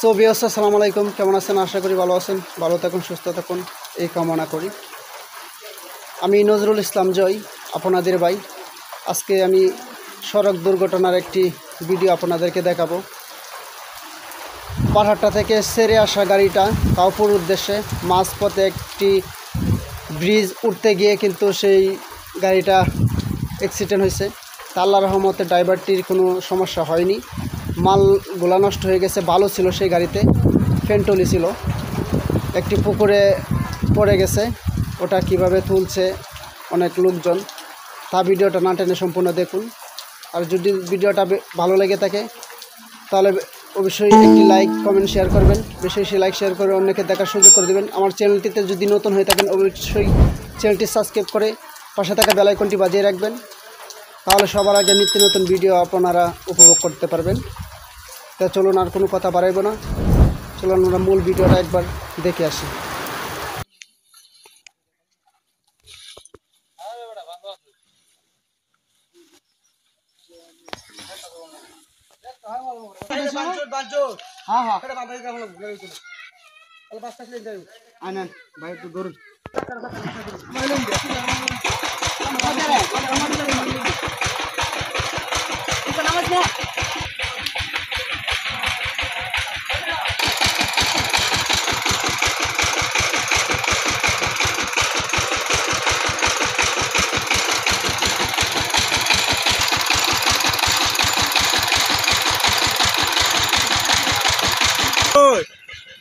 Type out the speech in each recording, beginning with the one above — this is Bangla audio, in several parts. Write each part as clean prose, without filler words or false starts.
সো ভিউয়ার্স আসসালামু আলাইকুম, কেমন আছেন? আশা করি ভালো আছেন। ভালো থাকুন, সুস্থ থাকুন এই কামনা করি। আমি নজরুল ইসলাম জয়, আপনাদের ভাই। আজকে আমি সড়ক দুর্ঘটনার একটি ভিডিও আপনাদেরকে দেখাবো। পাহাড়টা থেকে ছেড়ে আসা গাড়িটা কাউপুর উদ্দেশ্যে মাঝপথে একটি ব্রিজ উঠতে গিয়ে কিন্তু সেই গাড়িটা অ্যাক্সিডেন্ট হয়েছে। আল্লাহর রহমতে ড্রাইভারটির কোনো সমস্যা হয়নি। মালগুলা নষ্ট হয়ে গেছে, ভালো ছিল সেই গাড়িতে, ফেন্টলি ছিল। একটি পুকুরে পড়ে গেছে, ওটা কিভাবে তুলছে অনেক লোকজন। তা ভিডিওটা না টেনে সম্পূর্ণ দেখুন। আর যদি ভিডিওটা ভালো লেগে থাকে তাহলে অবশ্যই একটি লাইক, কমেন্ট, শেয়ার করবেন। বেশি বেশি লাইক শেয়ার করে অন্যকে দেখার সুযোগ করে দেবেন। আমার চ্যানেলটিতে যদি নতুন হয়ে থাকেন অবশ্যই চ্যানেলটি সাবস্ক্রাইব করে পাশে থাকা বেল আইকনটি বাজিয়ে রাখবেন, তাহলে সবার আগে নিত্য নতুন ভিডিও আপনারা উপভোগ করতে পারবেন। তা চলুন আর কোনো কথা বাড়াইব না, চলুন আমরা মূল ভিডিওটা একবার দেখে আসি। ভাই একটু ধরুন।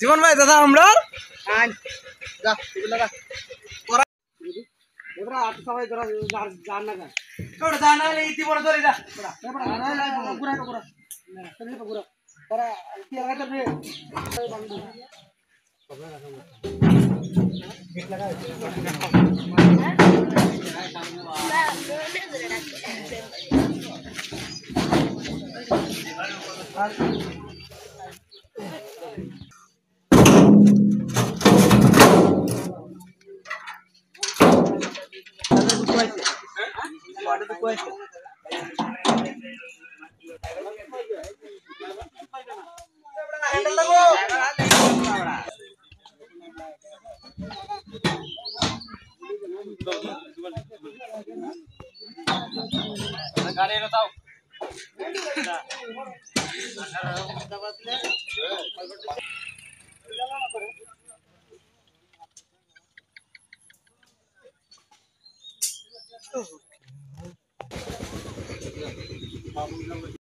জীবন ভাই দাদা আমরা গাড়ি তাও